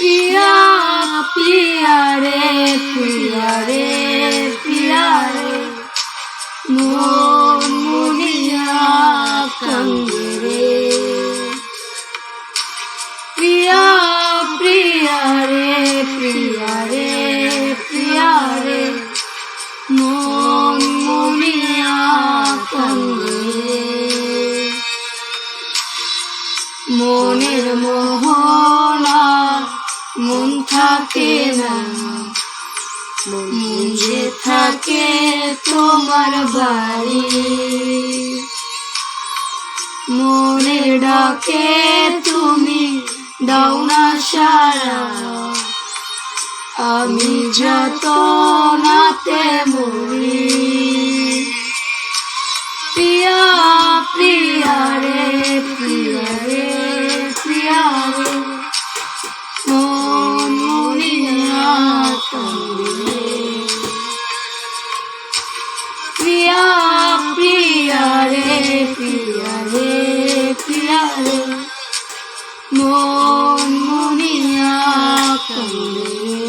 पिया पिया रे पिया रे पिया रे मन मुनिया कांदे रे पिया पिया रे पिया रे पिया रे मन मुनिया कांदे মনের মোহনা মন থাকে না মন যে থাকে তোমার বাড়ি মনে ডাকে তুমি দাও না সারা আমি যত নাতে মরি প্রিয়া প্রিয়া রে প্রিয়া রে প্রিয়া রে মন মুনিয়া কান্দে প্রিয়া প্রিয়া রে প্রিয়া রে প্রিয়া রে মন মুনিয়া কান্দে।